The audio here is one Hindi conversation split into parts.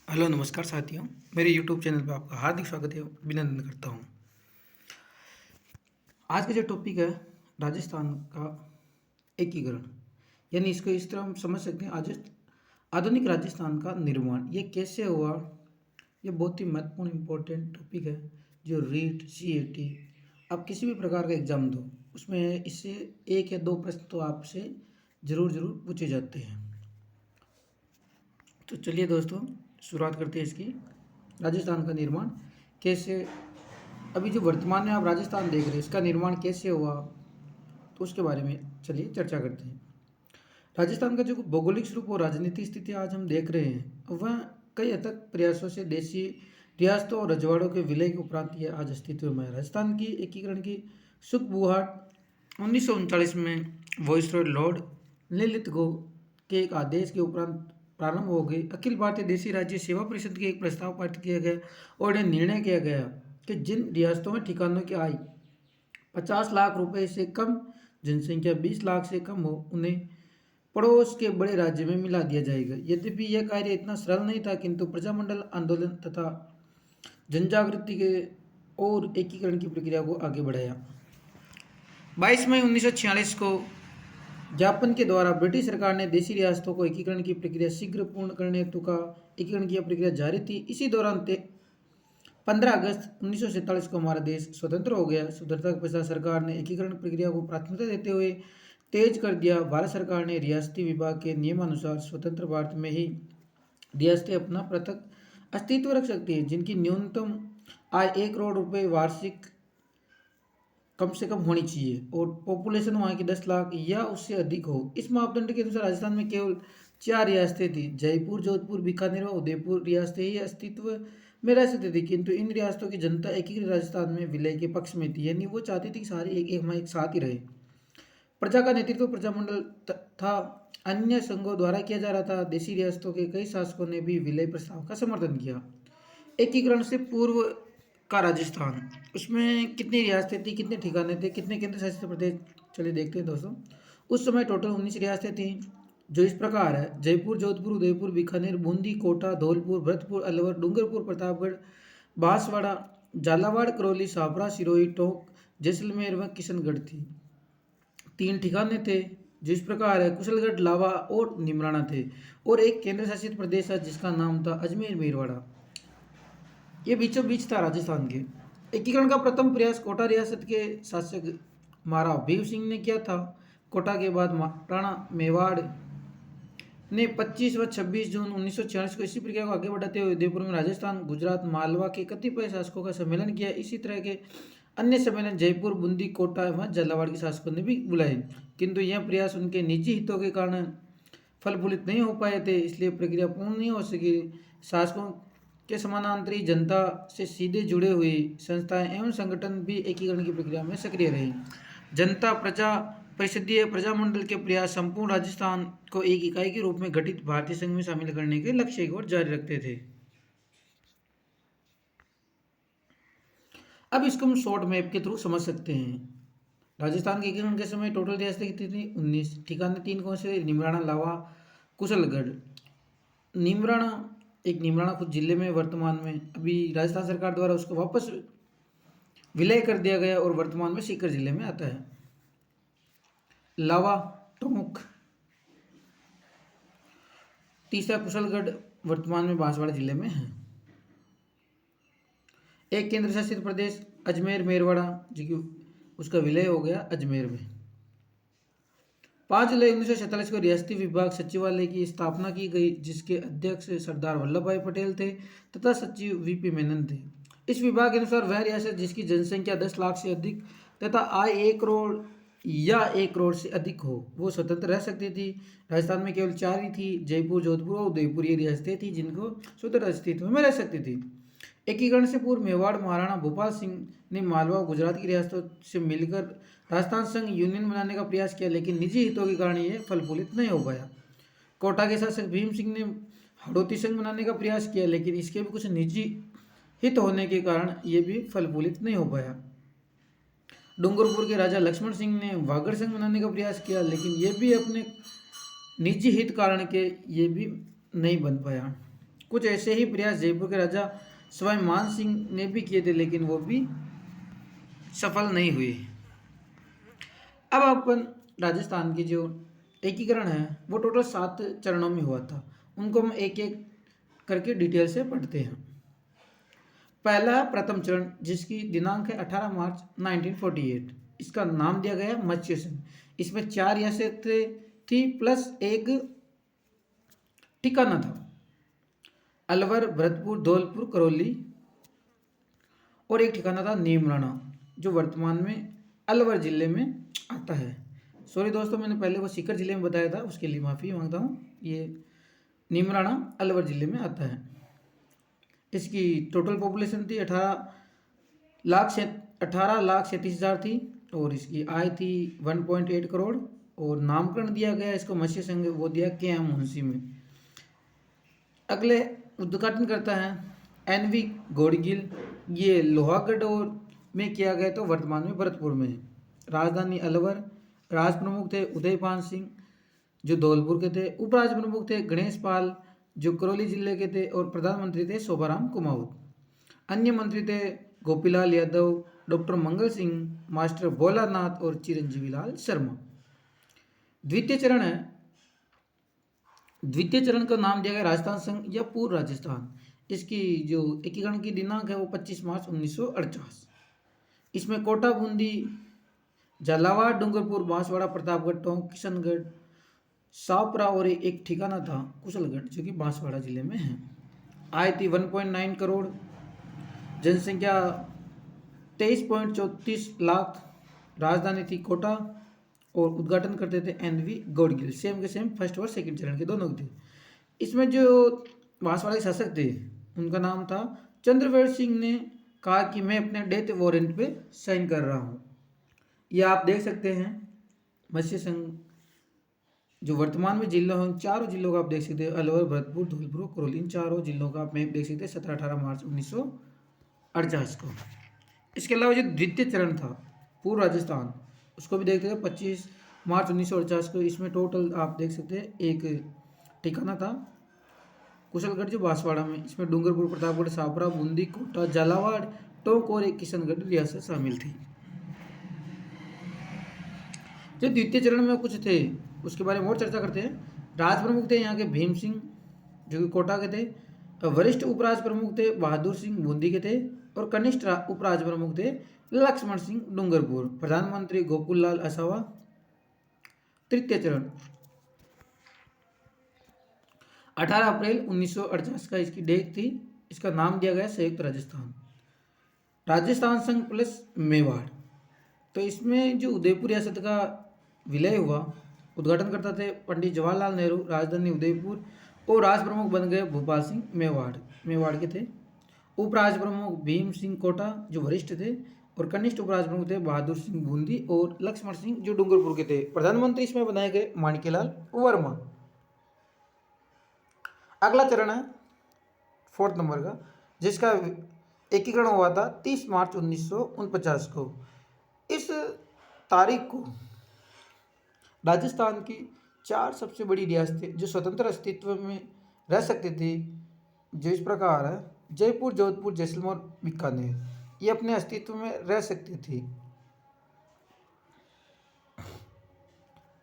हेलो नमस्कार साथियों। मेरे यूट्यूब चैनल पर आपका हार्दिक स्वागत है, अभिनंदन करता हूँ। आज का जो टॉपिक है राजस्थान का एकीकरण, यानी इसको इस तरह हम समझ सकते हैं आधुनिक राजस्थान का निर्माण ये कैसे हुआ। ये बहुत ही महत्वपूर्ण इम्पोर्टेंट टॉपिक है। जो रीट CAT आप किसी भी प्रकार का एग्जाम दो उसमें इससे एक या दो प्रश्न तो आपसे ज़रूर पूछे जाते हैं। तो चलिए दोस्तों शुरुआत करते हैं इसकी। राजस्थान का निर्माण कैसे, अभी जो वर्तमान में आप राजस्थान देख रहे हैं इसका निर्माण कैसे हुआ, तो उसके बारे में चलिए चर्चा करते हैं। राजस्थान का जो भौगोलिक स्वरूप और राजनीतिक स्थिति आज हम देख रहे हैं वह कई अथक प्रयासों से देशी रियासतों और रजवाड़ों के विलय के उपरांत यह आज अस्तित्व में है। राजस्थान की एकीकरण की सुखबुहाट 1939 में वॉइसरॉय लॉर्ड लिलिथगो के एक आदेश के उपरांत प्रारंभ हो गई। अखिल भारतीय देशी राज्य सेवा परिषद के एक प्रस्ताव पारित किया गया और यह निर्णय किया गया कि जिन रियासतों में ठिकानों की आय 50 लाख रुपए से कम, जनसंख्या 20 लाख से कम हो, उन्हें पड़ोस के बड़े राज्य में मिला दिया जाएगा। यद्यपि यह कार्य इतना सरल नहीं था, किंतु प्रजामंडल आंदोलन तथा जनजागृति के और एकीकरण की प्रक्रिया को आगे बढ़ाया। 22 मई 1946 को ज्ञापन के द्वारा ब्रिटिश सरकार ने देशी रियासतों को एकीकरण की प्रक्रिया शीघ्र पूर्ण करने हेतु का एकीकरण की प्रक्रिया जारी थी। इसी दौरान 15 अगस्त 1947 को हमारा देश स्वतंत्र हो गया। स्वतंत्रता के पश्चात सरकार ने एकीकरण प्रक्रिया को प्राथमिकता देते हुए तेज कर दिया। भारत सरकार ने रियासती विभाग के नियमानुसार स्वतंत्र भारत में ही रियासतें अपना पृथक अस्तित्व रख सकती हैं, जिनकी न्यूनतम आय 1 करोड़ रुपए वार्षिक कम से कम होनी चाहिए और पॉपुलेशन वहाँ की 10 लाख या उससे अधिक हो। इस मापदंड के अनुसार राजस्थान में केवल 4 रियासतें थी। जयपुर, जोधपुर, बीकानेर और उदयपुर रियासतें ही अस्तित्व में रह सकती थी, किंतु इन रियासतों की जनता एकीकृत राजस्थान में विलय के पक्ष में थी, यानी वो चाहती थी कि सारी एक साथ ही रहे। प्रजा का नेतृत्व प्रजामंडल तथा अन्य संघों द्वारा किया जा रहा था। देशी रियासतों के कई शासकों ने भी विलय प्रस्ताव का समर्थन किया। एकीकरण से पूर्व का राजस्थान, उसमें कितनी रियासतें थी, कितने ठिकाने थे, कितने केंद्र शासित प्रदेश, चलिए देखते हैं दोस्तों। उस समय टोटल 19 रियासतें थीं, जो इस प्रकार है: जयपुर, जोधपुर, उदयपुर, बीकानेर, बूंदी, कोटा, धौलपुर, भरतपुर, अलवर, डूंगरपुर, प्रतापगढ़, बांसवाड़ा, झालावाड़, करौली, छाबड़ा, सिरोही, टोंक, जैसलमेर व किशनगढ़ थी। 3 ठिकाने थे जो इस प्रकार है: कुशलगढ़, लावा और निमराना थे, और एक केंद्र शासित प्रदेश है जिसका नाम था अजमेर मेरवाड़ा। ये बीचों बीच था राजस्थान के। एकीकरण का प्रथम प्रयास कोटा रियासत के शासक महाराणा भीम सिंह ने किया था। कोटा के बाद महाराणा मेवाड़ ने 25 व 26 जून 1946 को इसी प्रक्रिया को आगे बढ़ाते हुए उदयपुर में राजस्थान, गुजरात, मालवा के कतिपय शासकों का सम्मेलन किया। इसी तरह के अन्य सम्मेलन जयपुर, बूंदी, कोटा व झालावाड़ के शासकों ने भी बुलाए, किंतु यह प्रयास उनके निजी हितों के कारण फलफुलित नहीं हो पाए थे, इसलिए प्रक्रिया पूर्ण नहीं हो सकी। शासकों के समानांतरी जनता से सीधे जुड़े हुए संस्थाएं एवं संगठन भी एकीकरण की प्रक्रिया में सक्रिय रहे। जनता प्रजा परिषदीय प्रजामंडल के प्रयास संपूर्ण राजस्थान को एक इकाई के रूप में गठित भारतीय संघ में शामिल करने के लक्ष्य की ओर जारी रखते थे। अब इसको हम शॉर्ट मैप के थ्रू समझ सकते हैं। राजस्थान के एकीकरण के समय टोटल रियासतें कितनी थी? 19। ठिकाने 3 कौन से? निमराना, लावा, कुशलगढ़। निमराना खुद जिले में वर्तमान में, अभी राजस्थान सरकार द्वारा उसको वापस विलय कर दिया गया और वर्तमान में सीकर जिले में आता है। लावा, टोंक। तीसरा कुशलगढ़ वर्तमान में बांसवाड़ा जिले में है। एक केंद्र शासित प्रदेश अजमेर मेरवाड़ा, जो कि उसका विलय हो गया अजमेर में। 5 जुलाई 1947 को रियासती विभाग सचिवालय की स्थापना की गई, जिसके अध्यक्ष सरदार वल्लभ भाई पटेल थे तथा सचिव VP मेनन थे। इस विभाग के अनुसार वह रियासत जिसकी जनसंख्या 10 लाख से अधिक तथा आय 1 करोड़ या 1 करोड़ से अधिक हो, वो स्वतंत्र रह सकती थी। राजस्थान में केवल 4 ही थी: जयपुर, जोधपुर और उदयपुर। ये रियासतें थी जिनको स्वतंत्र अस्तित्व में रह सकती थी। एकीकरण से पूर्व मेवाड़ महाराणा भूपाल सिंह ने मालवा और गुजरात की रियासतों से मिलकर राजस्थान संघ यूनियन बनाने का प्रयास किया, लेकिन निजी हितों के कारण ये फलफुलित नहीं हो पाया। कोटा के शासक भीम सिंह ने हड़ौती संघ बनाने का प्रयास किया, लेकिन इसके भी कुछ निजी हित होने के कारण ये भी फलफुलित नहीं हो पाया। डूंगरपुर के राजा लक्ष्मण सिंह ने वागड़ संघ बनाने का प्रयास किया, लेकिन ये भी अपने निजी हित कारण के ये भी नहीं बन पाया। कुछ ऐसे ही प्रयास जयपुर के राजा सवाई मान सिंह ने भी किए थे, लेकिन वो भी सफल नहीं हुए। अब अपन राजस्थान की जो एकीकरण है वो टोटल 7 चरणों में हुआ था, उनको हम एक एक करके डिटेल से पढ़ते हैं। पहला प्रथम चरण, जिसकी दिनांक है 18 मार्च 1948। इसका नाम दिया गया मत्स्य संघ। इसमें 4 रियासतें थी प्लस एक ठिकाना था, अलवर, भरतपुर, धौलपुर, करौली, और एक ठिकाना था नीमराणा, जो वर्तमान में अलवर जिले में आता है। सॉरी दोस्तों, मैंने पहले वो सीकर जिले में बताया था, उसके लिए माफ़ी मांगता हूँ। ये नीमराणा अलवर जिले में आता है। इसकी टोटल पॉपुलेशन थी 18,37,000 थी, और इसकी आय थी 1.8 करोड़। और नामकरण दिया गया इसको मत्स्य संघ, वो दिया के.एम. मुंशी में। अगले उद्घाटन करता है एन.वी. गौड़गिल। ये लोहागढ़ और में किया गया, तो वर्तमान में भरतपुर में है। राजधानी अलवर। राज प्रमुख थे उदयपान सिंह, जो धौलपुर के थे। उपराज प्रमुख थे गणेश पाल, जो करौली जिले के थे। और प्रधानमंत्री थे शोभाराम कुमाऊत। अन्य मंत्री थे गोपीलाल यादव, डॉक्टर मंगल सिंह, मास्टर भोलानाथ और चिरंजीवी लाल शर्मा। द्वितीय चरण है, द्वितीय चरण का नाम दिया गया राजस्थान संघ या पूर्व राजस्थान। इसकी जो एकीकरण की दिनांक है वो 25 मार्च 1948। इसमें कोटा, बूंदी, झालावाड़, डूंगरपुर, बांसवाड़ा, प्रतापगढ़, टोंक, किशनगढ़, सावपुरा और एक ठिकाना था कुशलगढ़, जो कि बांसवाड़ा जिले में है। आय थी 1.9 करोड़। जनसंख्या 23.34 लाख। राजधानी थी कोटा। और उद्घाटन करते थे एन.वी. गौड़गिल। सेम के सेम फर्स्ट और सेकंड चरण के दोनों थे। इसमें जो बांसवाड़ा के शासक थे उनका नाम था चंद्रवेर सिंह ने कहा कि मैं अपने डेथ वारंट पे साइन कर रहा हूँ। ये आप देख सकते हैं मत्स्य संघ जो वर्तमान में जिलों हैं, चारों जिलों का आप देख सकते हैं, अलवर, भरतपुर, धौलपुर, करौली, इन चारों जिलों का आप मैप देख सकते हैं 17-18 मार्च 1948 को। इसके अलावा जो द्वितीय चरण था पूर्व राजस्थान, उसको भी देखते थे 25 मार्च 1949 को। इसमें टोटल आप देख सकते हैं एक ठिकाना था कुशलगढ़, जो बांसवाड़ा में। इसमें डूंगरपुर, प्रतापगढ़, सावपुरा, बूंदी, कोटा, झालावाड़, टोंक और एक किशनगढ़ रियासत शामिल थी। जो द्वितीय चरण में कुछ थे उसके बारे में और चर्चा करते हैं। राज प्रमुख थे यहाँ के भीम सिंह, जो कि कोटा के थे। वरिष्ठ उपराज प्रमुख थे बहादुर सिंह, बूंदी के थे। और कनिष्ठ उपराज प्रमुख थे लक्ष्मण सिंह, डूंगरपुर। प्रधानमंत्री गोकुल लाल असावा। तृतीय चरण 18 अप्रैल 1948 का इसकी डेट थी। इसका नाम दिया गया संयुक्त राजस्थान। राजस्थान संघ प्लस मेवाड़। तो इसमें जो उदयपुर रियासत का विलय हुआ, उद्घाटन करता थे पंडित जवाहरलाल नेहरू। राजधानी उदयपुर। और राज प्रमुख बन गए भोपाल सिंह मेवाड़ के थे। उपराज प्रमुख भीम सिंह कोटा, जो वरिष्ठ थे। और कनिष्ठ उपराज प्रमुख थे बहादुर सिंह, बूंदी। और लक्ष्मण सिंह, जो डूंगरपुर के थे। प्रधानमंत्री इसमें बनाए गए माणिक्यलाल वर्मा। अगला चरण है 4th नंबर का, जिसका एकीकरण हुआ था 30 मार्च 1949 को। इस तारीख को राजस्थान की 4 सबसे बड़ी रियासतें जो स्वतंत्र अस्तित्व में रह सकती थी, जो इस प्रकार है जयपुर, जोधपुर, जैसलमेर, बीकानेर, ये अपने अस्तित्व में रह सकती थी।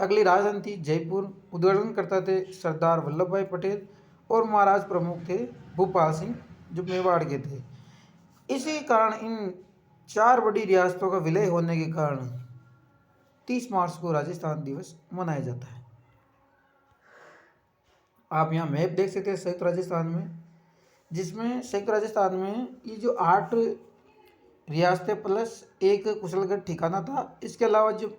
अगली राजधानी थी जयपुर। उद्घाटन करता थे सरदार वल्लभ भाई पटेल। और महाराज प्रमुख थे भूपाल सिंह, जो मेवाड़ के थे। इसी कारण इन 4 बड़ी रियासतों का विलय होने के कारण 30 मार्च को राजस्थान दिवस मनाया जाता है। आप यहाँ मैप देख सकते हैं संयुक्त राजस्थान में, जिसमें संयुक्त राजस्थान में ये जो 8 रियासतें प्लस एक कुशलगढ़ ठिकाना था, इसके अलावा जो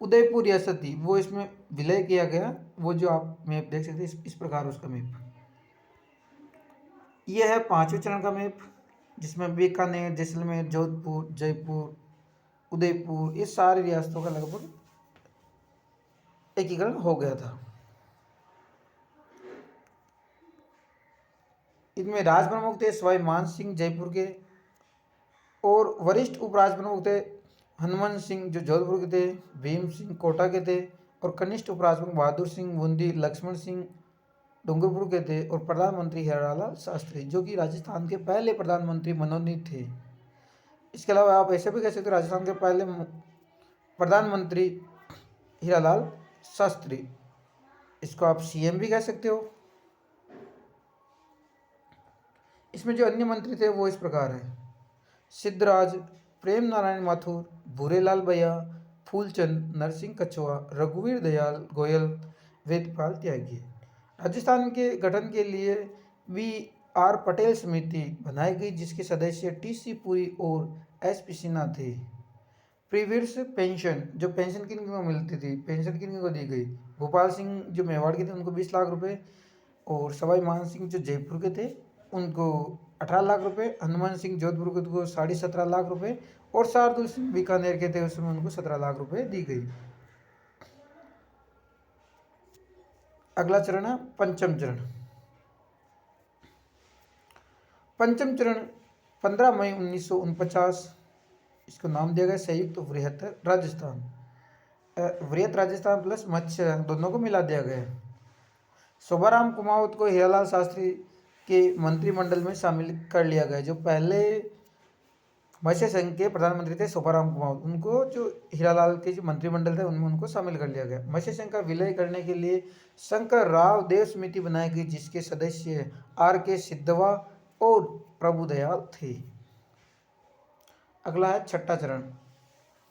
उदयपुर रियासत थी वो इसमें विलय किया गया। वो जो आप मैप देख सकते हैं इस प्रकार उसका मैप। यह है 5वें चरण का मैप, जिसमें बीकानेर, जैसलमेर, जोधपुर, जयपुर, उदयपुर, ये सारी रियासतों का लगभग एकीकरण हो गया था। इनमें राज प्रमुख थे सवाई मान सिंह, जयपुर के। और वरिष्ठ उपराज प्रमुख थे हनुमंत सिंह, जो जोधपुर के थे। भीम सिंह कोटा के थे। और कनिष्ठ उपराज प्रमुख बहादुर सिंह, बूंदी, लक्ष्मण सिंह, डूंगरपुर के थे, और प्रधानमंत्री हीरालाल शास्त्री, जो कि राजस्थान के पहले प्रधानमंत्री मनोनीत थे। इसके अलावा आप ऐसे भी कह सकते हो राजस्थान के पहले प्रधानमंत्री हीरालाल शास्त्री, इसको आप सीएम भी कह सकते हो। इसमें जो अन्य मंत्री थे वो इस प्रकार है: सिद्धराज, प्रेम नारायण माथुर, भूरेलाल भैया, फूलचंद, नरसिंह कछुआ, रघुवीर दयाल गोयल, वेदपाल त्यागी। राजस्थान के गठन के लिए बी.आर. पटेल समिति बनाई गई, जिसके सदस्य टी.सी. पुरी और एस.पी. सिन्हा थे। प्रीवियर्स पेंशन, जो पेंशन किन को मिलती थी, पेंशन किन को दी गई? भोपाल सिंह जो मेवाड़ के थे उनको 20 लाख रुपए, और सवाई मान सिंह जो जयपुर के थे उनको 18 लाख रुपए, हनुमान सिंह जोधपुर के को 17.5 लाख रुपए, और शार्दुल सिंह बीकानेर के थे उसमें उनको 17 लाख रुपए दी गई। अगला चरण है पंचम चरण। पंचम चरण 15 मई 1949, इसको नाम दिया गया संयुक्त वृहत राजस्थान। वृहत राजस्थान प्लस मत्स्य दोनों को मिला दिया गया। शोभाराम कुमावत को हीरालाल शास्त्री के मंत्रिमंडल में शामिल कर लिया गया। जो पहले मत्स्य संघ के प्रधानमंत्री थे शोभाराम कुमावत, उनको जो हीरालाल के जो मंत्रिमंडल थे उनमें उनको शामिल कर लिया गया। मत्स्य संघ का विलय करने के लिए शंकर राव देव समिति बनाई गई, जिसके सदस्य R.K. सिद्धवा और प्रभुदयाल थे। अगला है छठा चरण,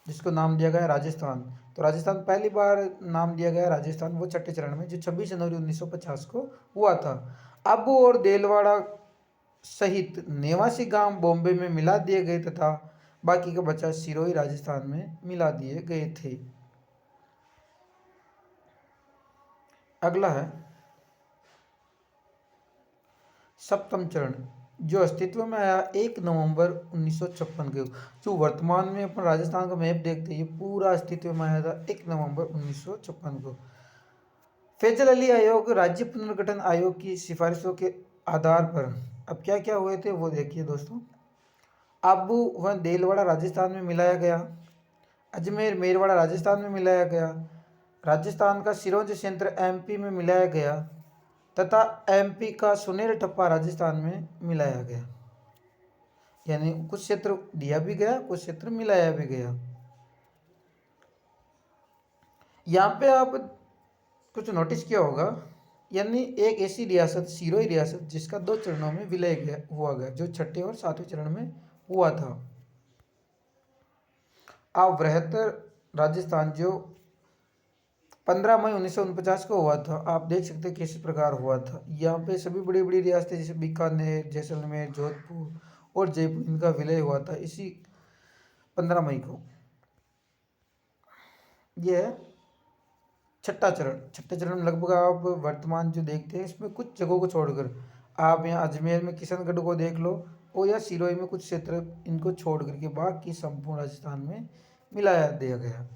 जिसको नाम दिया गया राजस्थान। तो राजस्थान पहली बार नाम दिया गया राजस्थान वो छठे चरण में, जो 26 जनवरी 1950 को हुआ था। आबू और देलवाड़ा सहित 89 गांव बॉम्बे में मिला दिए गए तथा बाकी का बचा सिरोही राजस्थान में मिला दिए गए थे। अगला है सप्तम चरण, जो अस्तित्व में आया 1 नवंबर 1956 को। जो वर्तमान में अपन राजस्थान का मैप देखते हैं, ये पूरा अस्तित्व में आया था 1 नवंबर 1956 को। फैजल अली आयोग राज्य पुनर्गठन आयोग की सिफारिशों के आधार पर अब क्या क्या हुए थे वो देखिए दोस्तों। आबू व देलवाड़ा राजस्थान में मिलाया गया, अजमेर मेरवाड़ा राजस्थान में मिलाया गया, राजस्थान का सिरोंज क्षेत्र MP में मिलाया गया तथा MP का सुनेर ठप्पा राजस्थान में मिलाया गया। यानी कुछ क्षेत्र दिया भी गया, कुछ क्षेत्र मिलाया भी गया। यहाँ पे आप कुछ नोटिस किया होगा, यानी एक ऐसी रियासत सिरोही रियासत जिसका 2 चरणों में विलय हुआ गया, जो छठे और सातवें चरण में हुआ था। अब बृहत्तर राजस्थान जो 15 मई 1949 को हुआ था, आप देख सकते हैं किस प्रकार हुआ था। यहाँ पे सभी बड़ी बड़ी रियासतें जैसे बीकानेर, जैसलमेर, जोधपुर और जयपुर, इनका विलय हुआ था इसी 15 मई को। यह है छठा चरण। छठे चरण में लगभग आप वर्तमान जो देखते हैं इसमें कुछ जगहों को छोड़कर, आप यहाँ अजमेर में किशनगढ़ को देख लो, और या सिरोही में कुछ क्षेत्र इनको छोड़ करके बाकी संपूर्ण राजस्थान में मिलाया दिया गया।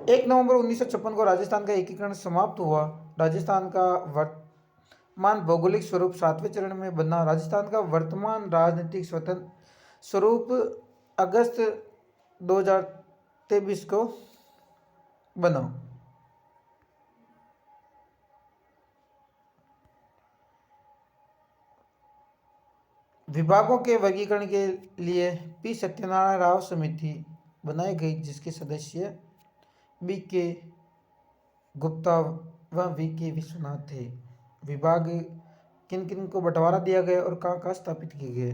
1 नवंबर 1956 को राजस्थान का एकीकरण समाप्त हुआ। राजस्थान का वर्तमान भौगोलिक स्वरूप 7वें चरण में बना। राजस्थान का वर्तमान राजनीतिक स्वतंत्र स्वरूप अगस्त 2023 को बना। विभागों के वर्गीकरण के लिए पी सत्यनारायण राव समिति बनाई गई, जिसके सदस्य B.K. गुप्ता व V.K. विश्वनाथ थे। विभाग किन किन को बंटवारा दिया गया और कहाँ कहाँ स्थापित किए गए?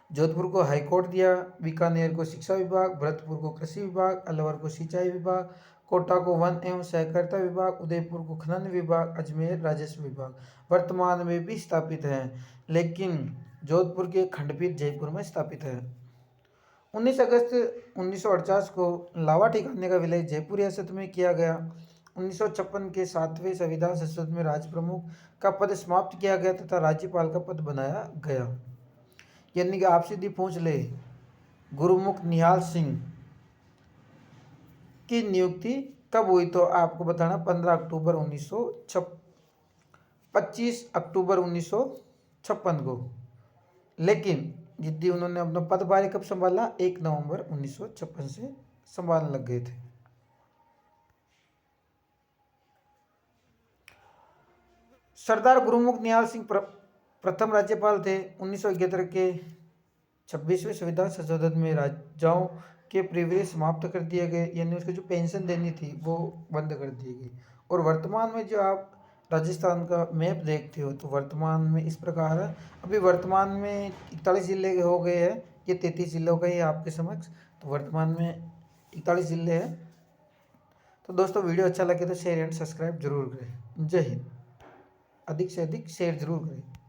जोधपुर को हाईकोर्ट दिया, बीकानेर को शिक्षा विभाग, भरतपुर को कृषि विभाग, अलवर को सिंचाई विभाग, कोटा को वन एवं सहकारिता विभाग, उदयपुर को खनन विभाग, अजमेर राजस्व विभाग। वर्तमान में भी स्थापित हैं, लेकिन जोधपुर के खंडपीठ जयपुर में स्थापित है। 19 अगस्त 1948 को लावा ठिकाने का विलय जयपुर रियासत में किया गया। 1956 के 7वें संविधान संशोधन में राज्य प्रमुख का पद समाप्त किया गया तथा राज्यपाल का पद बनाया गया। यानी कि आप सीधी पूछ ले, गुरुमुख निहाल सिंह की नियुक्ति कब हुई, तो आपको बताना 25 अक्टूबर 1956 को। लेकिन जिद्दी उन्होंने अपना पदभार कब संभाला? 1 नवंबर 1956 से संभालने लग गए थे। सरदार गुरुमुख निहाल सिंह प्रथम राज्यपाल थे। 1971 के 26वें संविधान संशोधन में राजाओं के प्रिविलेज समाप्त कर दिए गए, यानी उसको जो पेंशन देनी थी वो बंद कर दी गई। और वर्तमान में जो आप राजस्थान का मैप देखते हो तो वर्तमान में इस प्रकार है। अभी वर्तमान में 41 जिले हो गए हैं, ये 33 जिलों का ही आपके समक्ष, तो वर्तमान में 41 जिले हैं। तो दोस्तों वीडियो अच्छा लगे तो शेयर एंड सब्सक्राइब जरूर करें। जय हिंद। अधिक से अधिक शेयर जरूर करें।